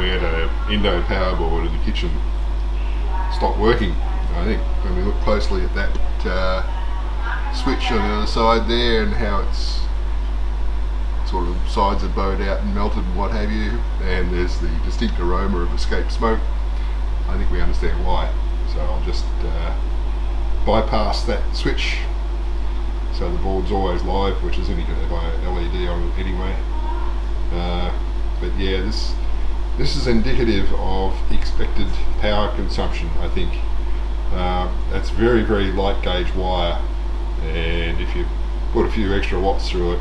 we had an Indo power board in the kitchen stop working. I think when we look closely at that switch on the other side there and how it's sort of sides are bowed out and melted and what have you, and there's the distinct aroma of escaped smoke, I think we understand why. So I'll just bypass that switch so the board's always live, which is only going to have an LED on it anyway. But yeah, this is indicative of expected power consumption, I think. That's very, very light gauge wire, and if you put a few extra watts through it,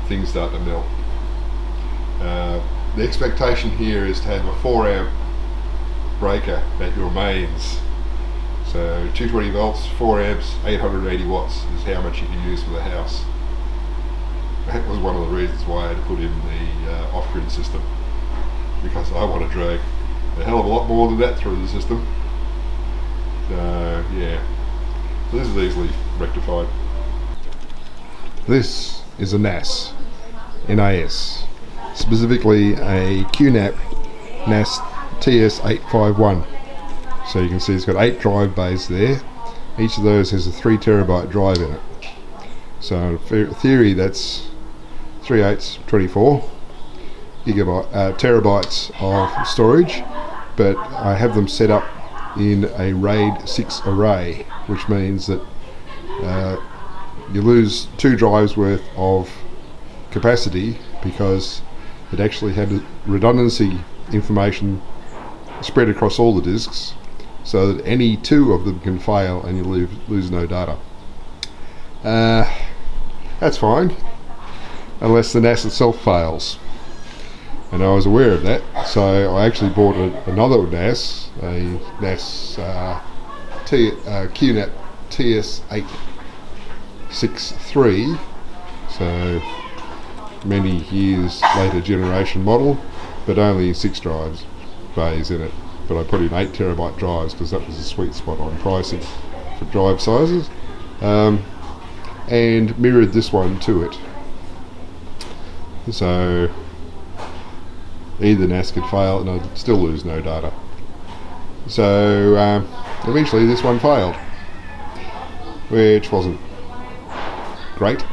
things start to melt. The expectation here is to have a 4 amp breaker at your mains. So 220 volts, 4 amps, 880 watts is how much you can use for the house. That was one of the reasons why I had to put in the off-grid system, because I want to drag a hell of a lot more than that through the system. So yeah, so this is easily rectified. This is a NAS, NAS, specifically a QNAP NAS TS851. So you can see it's got 8 drive bays there. Each of those has a 3 terabyte drive in it. So in theory that's 3/8, 24 terabytes of storage, but I have them set up in a RAID 6 array, which means that you lose 2 drives worth of capacity because it actually had redundancy information spread across all the disks, so that any 2 of them can fail and you lose no data. That's fine, unless the NAS itself fails. And I was aware of that, so I actually bought another NAS, a NAS QNAP TS863, so many years later generation model, but only 6 drives bays in it. But I put in 8 terabyte drives because that was a sweet spot on pricing for drive sizes, and mirrored this one to it. So either NAS could fail and I'd still lose no data. So eventually this one failed, which wasn't great.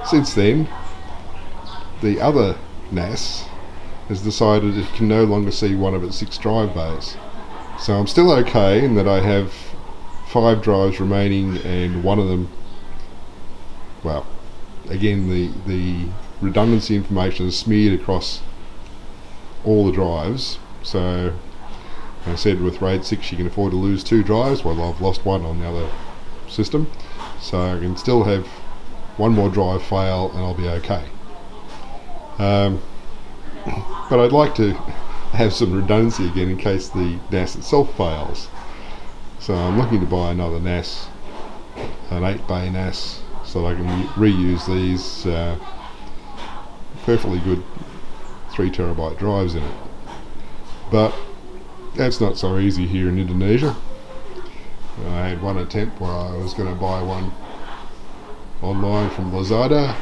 Since then, the other NAS has decided it can no longer see one of its 6 drive bays. So I'm still okay in that I have 5 drives remaining, and one of them, well, again the redundancy information is smeared across all the drives. So I said with RAID 6 you can afford to lose 2 drives. Well, I've lost 1 on the other system, so I can still have 1 more drive fail and I'll be okay. But I'd like to have some redundancy again in case the NAS itself fails. So I'm looking to buy another NAS, an 8 bay NAS, so that I can reuse these perfectly good 3 terabyte drives in it. But that's not so easy here in Indonesia. I had one attempt where I was going to buy one online from Lazada.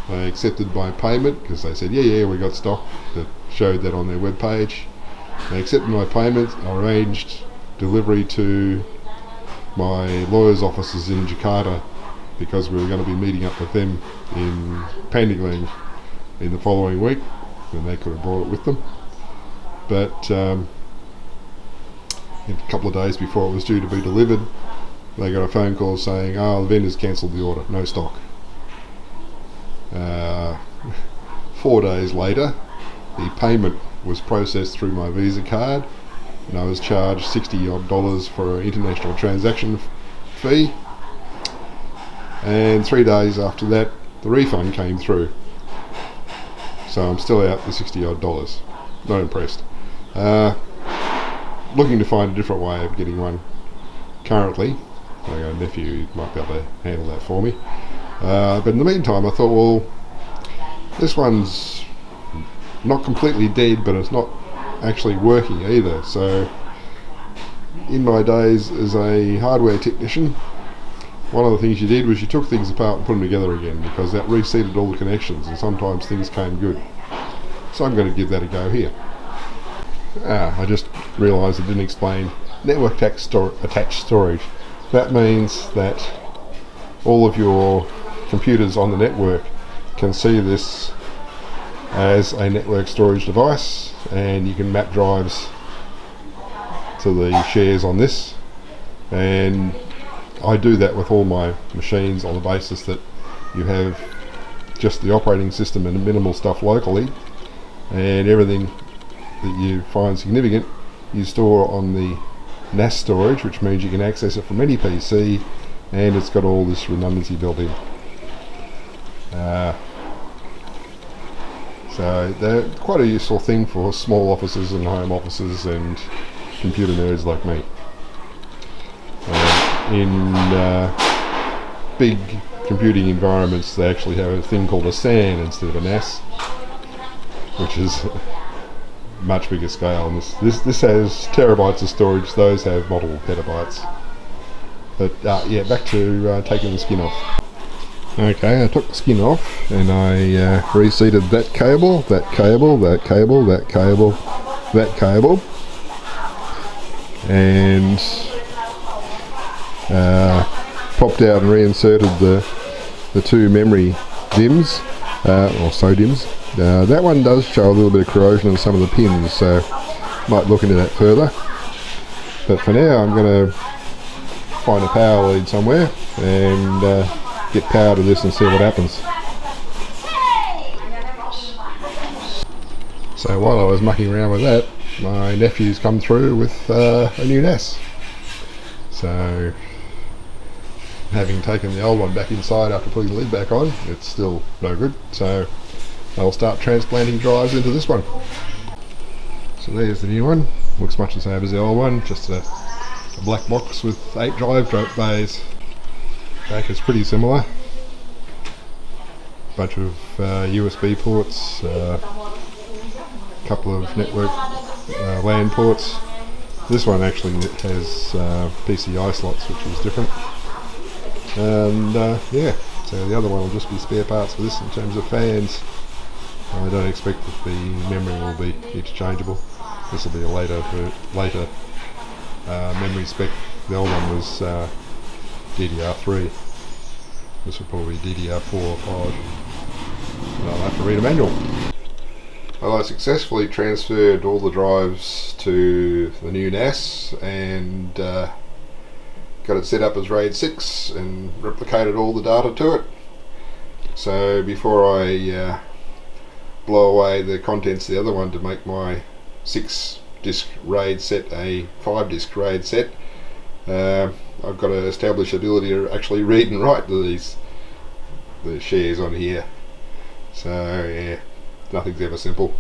They accepted my payment because they said, yeah, we got stock that showed that on their webpage. They accepted my payment. I arranged delivery to my lawyer's offices in Jakarta because we were going to be meeting up with them in Pandeglang in the following week, and they could have brought it with them. But a couple of days before it was due to be delivered, they got a phone call saying, the vendor's cancelled the order, no stock. 4 days later, the payment was processed through my Visa card, and I was charged $60 for an international transaction fee. And 3 days after that, the refund came through. So I'm still out the $60. Not impressed. Looking to find a different way of getting one currently. I got a nephew who might be able to handle that for me. But in the meantime, I thought, well, this one's not completely dead, but it's not actually working either. So in my days as a hardware technician, one of the things you did was you took things apart and put them together again, because that reseated all the connections, and sometimes things came good. So I'm going to give that a go here. I just realised I didn't explain network attached storage. That means that all of your computers on the network can see this as a network storage device, and you can map drives to the shares on this. And I do that with all my machines on the basis that you have just the operating system and minimal stuff locally, and everything that you find significant you store on the NAS storage, which means you can access it from any PC, and it's got all this redundancy built in. So they're quite a useful thing for small offices and home offices and computer nerds like me. In big computing environments, they actually have a thing called a SAN instead of a NAS, which is much bigger scale. And this has terabytes of storage, those have multiple petabytes. But yeah, back to taking the skin off. Okay, I took the skin off and I reseated that cable, that cable, that cable, that cable, that cable, and popped out and reinserted the two memory DIMMs, or SODIMMs. That one does show a little bit of corrosion on some of the pins, so might look into that further. But for now I'm going to find a power lead somewhere and get power to this and see what happens. So while I was mucking around with that, my nephew's come through with a new NAS. So having taken the old one back inside after putting the lid back on, it's still no good, so I'll start transplanting drives into this one. So there's the new one, looks much the same as the old one, just a black box with 8 drive bays. Back is pretty similar. Bunch of USB ports, couple of network LAN ports. This one actually has PCI slots, which is different. And yeah, so the other one will just be spare parts for this in terms of fans. I don't expect that the memory will be interchangeable. This will be a later memory spec. The old one was DDR3. This will probably be DDR4 or 5. And I'll have to read a manual. Well, I successfully transferred all the drives to the new NAS and got it set up as RAID 6 and replicated all the data to it. So before I blow away the contents of the other one to make my 6-disc RAID set a 5-disc RAID set, I've got to establish the ability to actually read and write to the shares on here. So yeah, nothing's ever simple.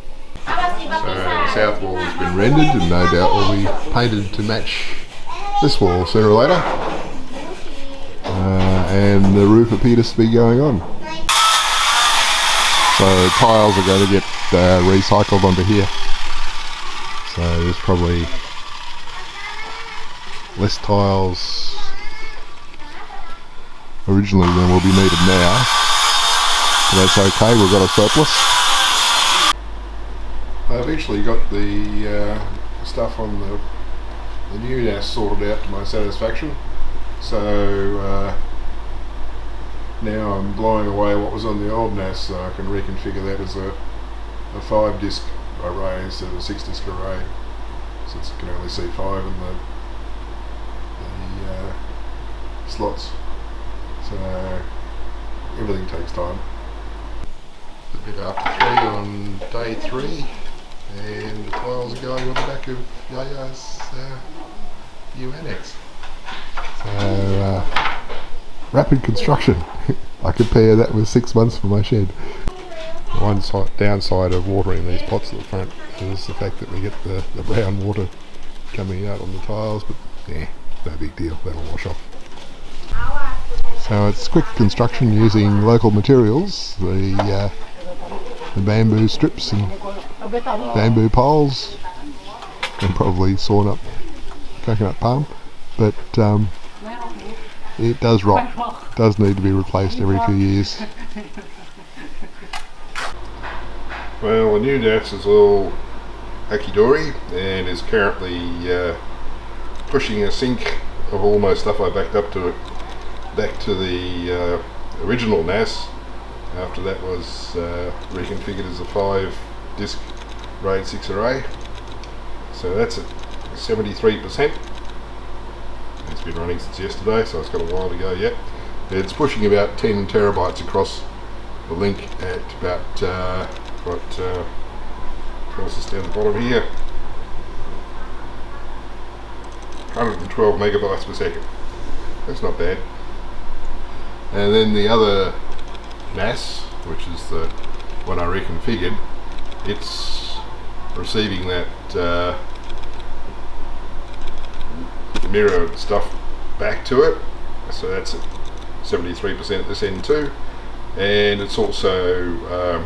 So the south wall has been rendered and no doubt will be painted to match this wall sooner or later. And the roof appears to be going on. So tiles are going to get recycled onto here. So there's probably less tiles originally than will be needed now. But that's okay, we've got a surplus. I've eventually got the stuff on the new NAS sorted out to my satisfaction. So now I'm blowing away what was on the old NAS, so I can reconfigure that as a 5-disc array instead of a 6-disc array, since it can only see 5 in the slots. So everything takes time. A bit after 3 on day 3, and the tiles are going on the back of Yaya's new annex. So rapid construction. I compare that with 6 months for my shed. The one downside of watering these pots at the front is the fact that we get the brown water coming out on the tiles, but yeah, no big deal, that'll wash off. So it's quick construction using local materials, the bamboo strips and bamboo poles, and probably sawn up coconut palm, but it does rot, does need to be replaced every few years. Well, the new NAS is all hunky-dory and is currently pushing a sync of all my stuff I backed up to back to the original NAS after that was reconfigured as a 5-disc RAID 6 array. So that's at 73%. It's been running since yesterday, so it's got a while to go yet. It's pushing about 10 terabytes across the link at about tells us down the bottom here, 112 megabytes per second. That's not bad. And then the other NAS, which is the one I reconfigured, it's receiving that mirror stuff back to it, so that's at 73% at this end too, and it's also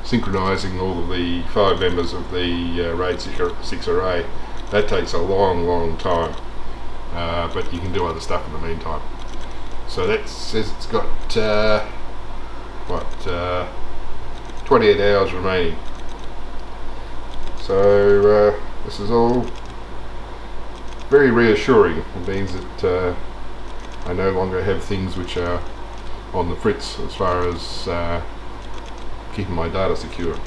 synchronizing all of the 5 members of the RAID 6 array. That takes a long time, but you can do other stuff in the meantime. So that says it's got 28 hours remaining. So this is all very reassuring. It means that I no longer have things which are on the fritz as far as keeping my data secure.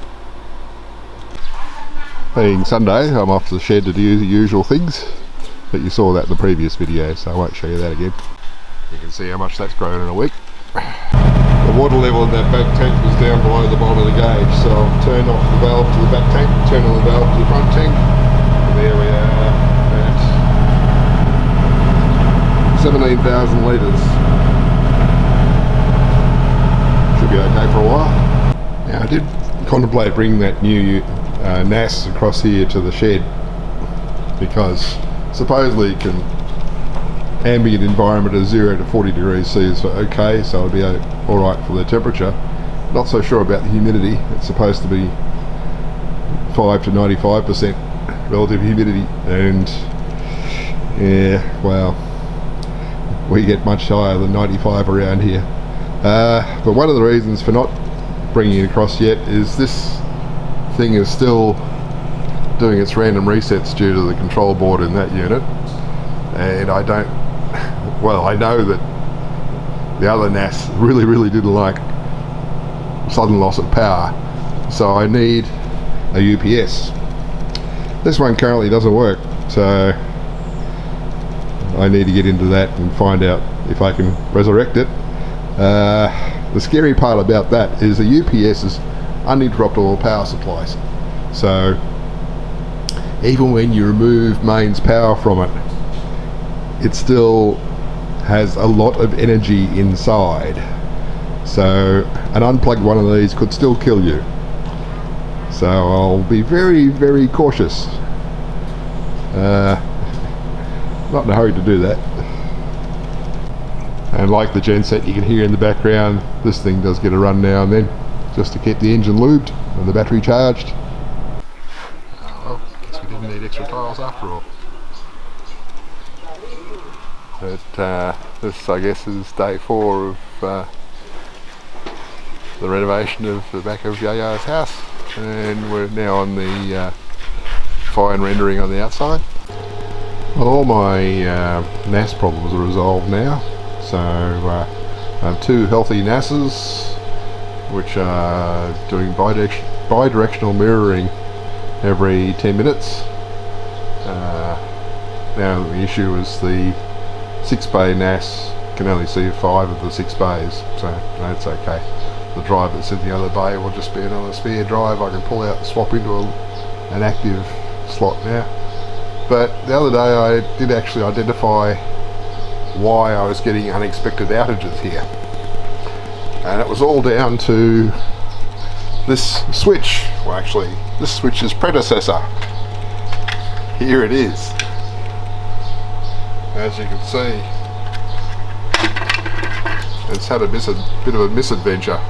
Being Sunday, I'm off to the shed to do the usual things, but you saw that in the previous video, so I won't show you that again. You can see how much that's grown in a week. The water level in that back tank was down below the bottom of the gauge, so I've turned off the valve to the back tank, turned on the valve to the front tank, and there we are at 17,000 litres. Should be okay for a while. Now I did contemplate bringing that new NAS across here to the shed, because supposedly it can ambient environment of 0 to 40 degrees C is okay, so it'll be alright for the temperature. Not so sure about the humidity. It's supposed to be 5 to 95% relative humidity, and yeah, well, we get much higher than 95 around here. But one of the reasons for not bringing it across yet is this thing is still doing its random resets due to the control board in that unit, and I don't, well, I know that the other NAS really didn't like sudden loss of power, so I need a UPS. This one currently doesn't work, so I need to get into that and find out if I can resurrect it. The scary part about that is the UPS is uninterruptible power supplies, so even when you remove mains power from it, it still has a lot of energy inside, so an unplugged one of these could still kill you. So I'll be very cautious. Not in a hurry to do that. And like the genset you can hear in the background, this thing does get a run now and then, just to keep the engine lubed and the battery charged. Well, guess we didn't need extra tiles after all. But this, I guess, is day 4 of the renovation of the back of Yaya's house, and we're now on the fine rendering on the outside. Well, all my NAS problems are resolved now, so I have 2 healthy NASs which are doing bi-directional mirroring every 10 minutes. Now the issue is the 6-bay NAS can only see 5 of the 6 bays, so that's okay. The drive that's in the other bay will just be another spare drive I can pull out and swap into an active slot now. But the other day I did actually identify why I was getting unexpected outages here, and it was all down to this switch. Well, actually this switch's predecessor. Here it is. As you can see, it's had a bit of a misadventure.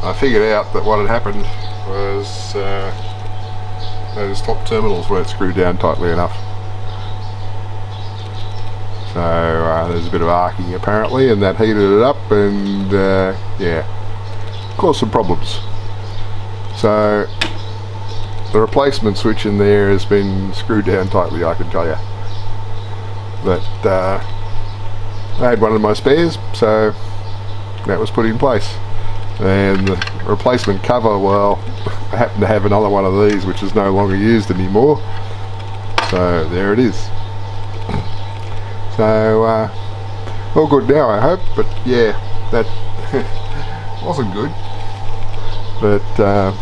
I figured out that what had happened was those top terminals weren't screwed down tightly enough. So there's a bit of arcing apparently, and that heated it up, and yeah, caused some problems. So the replacement switch in there has been screwed down tightly, I can tell you. But I had one of my spares, so that was put in place. And the replacement cover, well, I happen to have another one of these which is no longer used anymore, so there it is. So all good now, I hope. But yeah, that wasn't good. But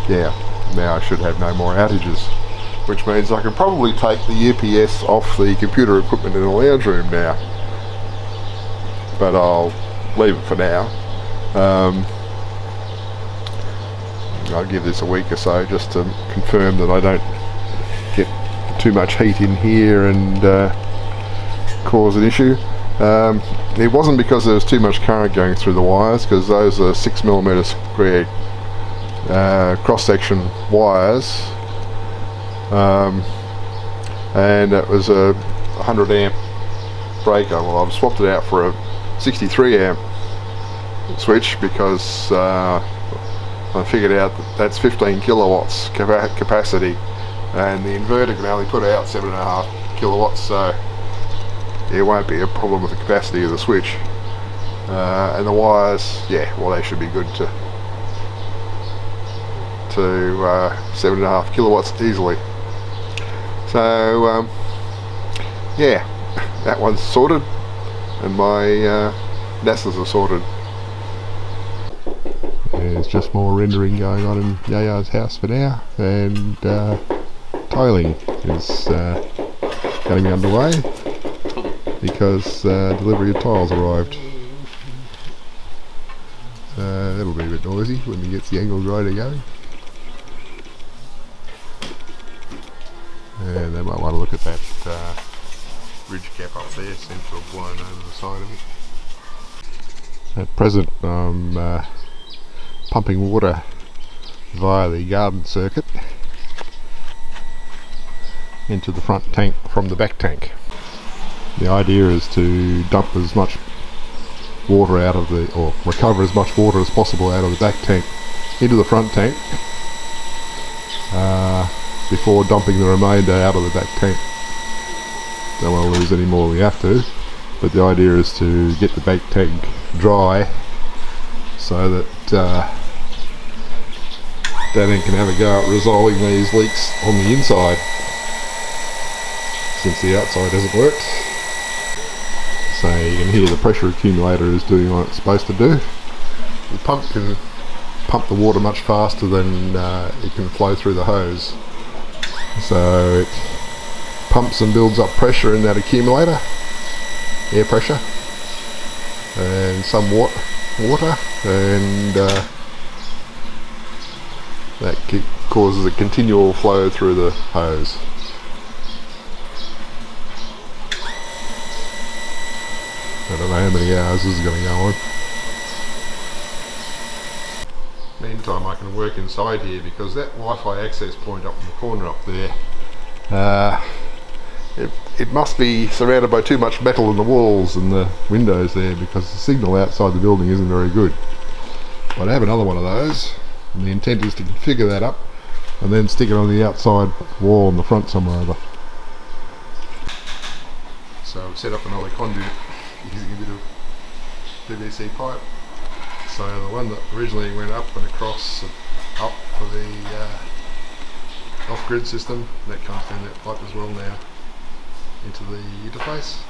yeah, now I should have no more outages, which means I can probably take the UPS off the computer equipment in the lounge room now. But I'll leave it for now. I'll give this a week or so just to confirm that I don't get too much heat in here and cause an issue. It wasn't because there was too much current going through the wires, because those are 6mm square cross-section wires, and it was a 100 amp breaker. Well, I've swapped it out for a 63 amp switch because I figured out that that's 15 kilowatts capacity, and the inverter can only put out 7.5 kilowatts, so it won't be a problem with the capacity of the switch. And the wires, yeah, well, they should be good to 7.5 kilowatts easily. So yeah, that one's sorted, and my NASs are sorted. There's just more rendering going on in Yaya's house for now, and tiling is getting underway because delivery of tiles arrived. So that'll be a bit noisy when he gets the angle grinder going. And they might want to look at that ridge cap up there, seems to have blown over the side of it. At present I'm pumping water via the garden circuit into the front tank from the back tank. The idea is to dump as much water out of the, or recover as much water as possible out of the back tank into the front tank before dumping the remainder out of the back tank. Don't want to lose any more than we have to, but the idea is to get the back tank dry so that Danny can have a go at resolving these leaks on the inside, since the outside hasn't worked. So you can hear the pressure accumulator is doing what it's supposed to do. The pump can pump the water much faster than it can flow through the hose. So it pumps and builds up pressure in that accumulator, air pressure, and some water, and that causes a continual flow through the hose. I don't know how many hours this is going to go on. Meantime, I can work inside here because that Wi-Fi access point up in the corner up there, it must be surrounded by too much metal in the walls and the windows there, because the signal outside the building isn't very good. But I have another one of those, and the intent is to configure that up and then stick it on the outside wall on the front somewhere over. So I've set up another conduit using a bit of PVC pipe. So the one that originally went up and across and up for the off-grid system, that comes down that pipe as well now into the interface.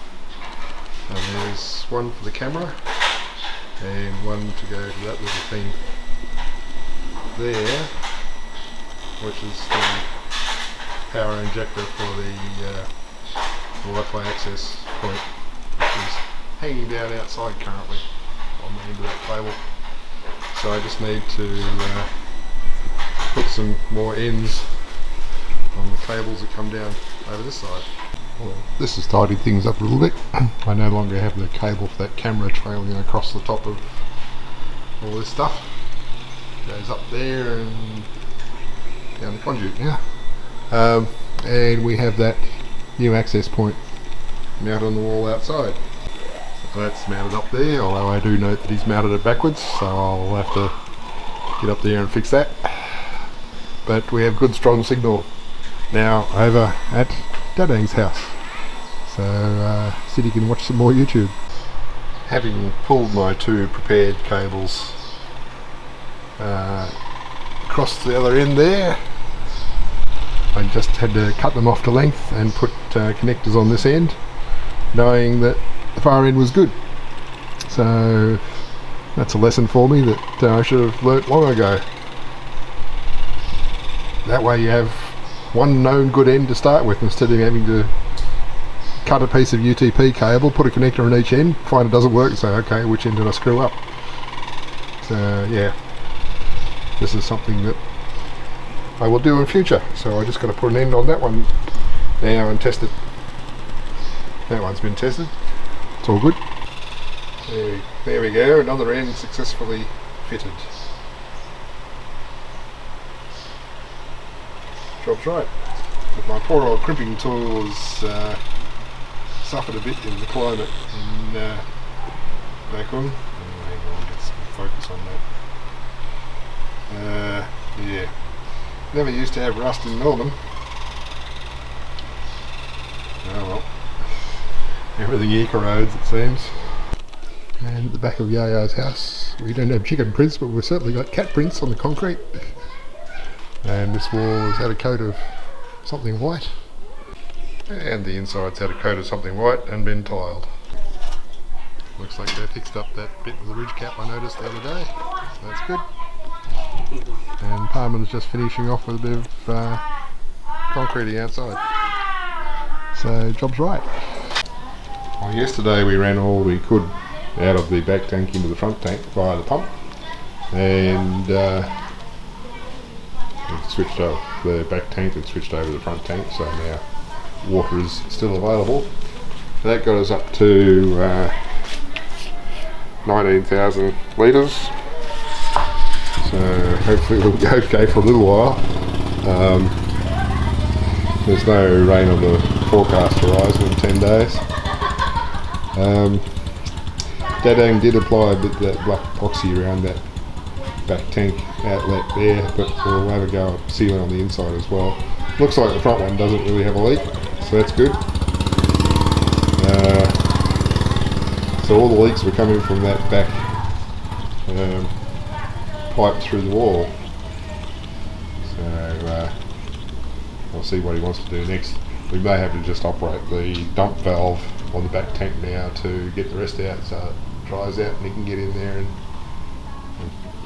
And there's one for the camera and one to go to that little thing there, which is the power injector for the Wi-Fi access point, which is hanging down outside currently on the end of that cable. So I just need to put some more ends on the cables that come down over this side. Well, this has tidied things up a little bit. I no longer have the cable for that camera trailing across the top of all this stuff. It goes up there and down the conduit now. And we have that new access point mounted on the wall outside. That's mounted up there, although I do note that he's mounted it backwards, so I'll have to get up there and fix that. But we have good strong signal now over at Dadang's house, so City can watch some more YouTube. Having pulled my two prepared cables across the other end there, I just had to cut them off to length and put connectors on this end, knowing that the far end was good. So that's a lesson for me that I should have learnt long ago. That way you have one known good end to start with, instead of having to cut a piece of UTP cable, put a connector on each end, find it doesn't work, and say, okay, which end did I screw up? So yeah, this is something that I will do in future. So I just got to put an end on that one now and test it. That one's been tested. It's all good. There we go. Another end successfully fitted. Job's right. But my poor old crimping tools suffered a bit in the climate in back on. Oh, hang on, get some focus on that. Yeah. Never used to have rust in Melbourne. Oh well. Everything here corrodes, it seems. And at the back of Yaya's house, we don't have chicken prints, but we've certainly got cat prints on the concrete. And this wall has had a coat of something white. And the inside's had a coat of something white and been tiled. Looks like they fixed up that bit of the ridge cap I noticed the other day. So that's good. And Parman's just finishing off with a bit of concreting outside. So job's right. Well, yesterday we ran all we could out of the back tank into the front tank via the pump, and we switched off the back tank and switched over to the front tank, so now water is still available. That got us up to 19,000 litres, so hopefully we'll be okay for a little while. There's no rain on the forecast horizon in 10 days. Dadang did apply a bit of that black epoxy around that back tank outlet there, but we'll have a go at sealing on the inside as well. Looks like the front one doesn't really have a leak, so that's good. So all the leaks were coming from that back pipe through the wall. So we'll see what he wants to do next. We may have to just operate the dump valve on the back tank now to get the rest out, so it dries out and he can get in there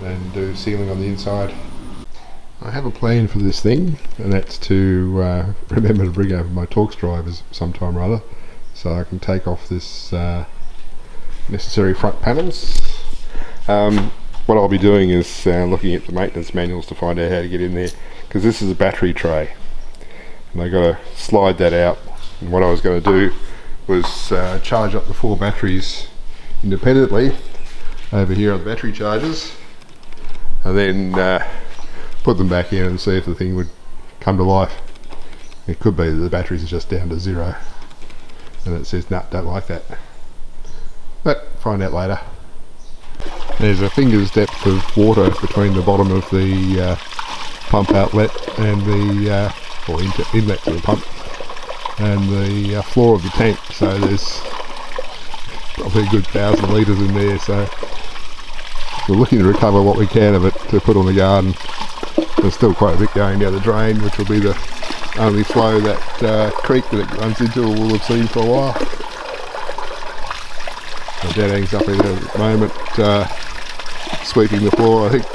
and do sealing on the inside. I have a plan for this thing, and that's to remember to bring over my Torx drivers sometime or other, so I can take off this necessary front panels. What I'll be doing is looking at the maintenance manuals to find out how to get in there, because this is a battery tray and I got to slide that out, and what I was going to do was charge up the 4 batteries independently over here on the battery chargers, and then put them back in and see if the thing would come to life. It could be that the batteries are just down to 0 and it says, nah, don't like that. But find out later. There's a finger's depth of water between the bottom of the pump outlet and the or inlet to the pump and the floor of the tank, so there's probably a good 1,000 litres in there, so we're looking to recover what we can of it to put on the garden. There's still quite a bit going down the drain, which will be the only flow that creek that it runs into will have seen for a while. So Dadang's up in there at the moment, sweeping the floor, I think,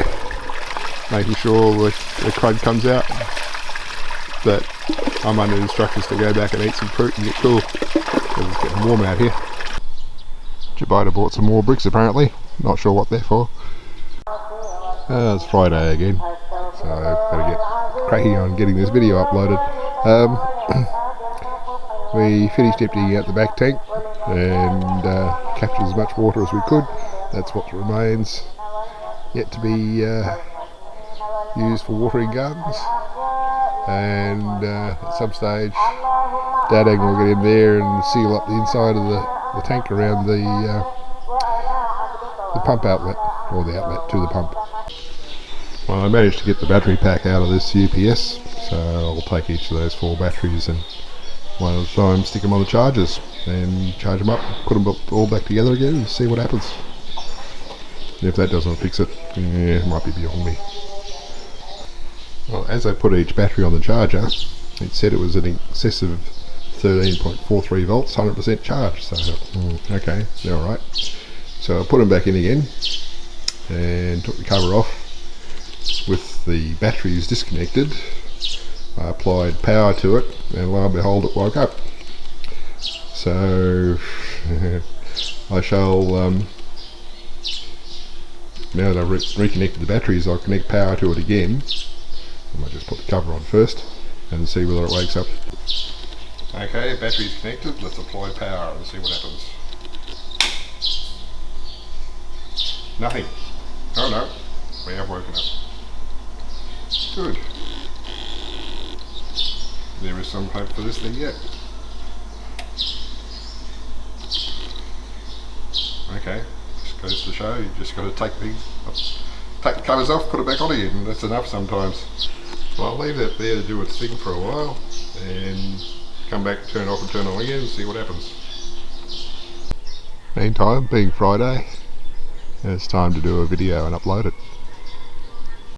making sure all the crud comes out. But I'm under instructions to go back and eat some fruit and get cool, because it's getting warm out here. Jabota bought some more bricks apparently, not sure what they're for. It's Friday again, so I've got to get cracking on getting this video uploaded. We finished emptying out the back tank and captured as much water as we could. That's what remains yet to be used for watering gardens. And at some stage Dadang will get in there and seal up the inside of the the tank around the pump outlet, or the outlet to the pump. Well, I managed to get the battery pack out of this UPS, so I'll take each of those 4 batteries and one at a time stick them on the chargers and charge them up, put them all back together again and see what happens. If that doesn't fix it, it might be beyond me. Well, as I put each battery on the charger, it said it was in excess of 13.43 volts, 100% charged. So I thought, okay, they're alright. So I put them back in again and took the cover off with the batteries disconnected. I applied power to it and lo and behold it woke up. So I shall, now that I've reconnected the batteries, I'll connect power to it again. I might just put the cover on first and see whether it wakes up. Okay, battery's connected, let's apply power and see what happens. Nothing. Oh no, we have woken up. Good. There is some hope for this thing yet. Okay, just goes to show you just got to take the covers off, put it back on again, and that's enough sometimes. Well, I'll leave that there to do its thing for a while and come back, turn it off and turn it on again and see what happens. Meantime, being Friday, it's time to do a video and upload it.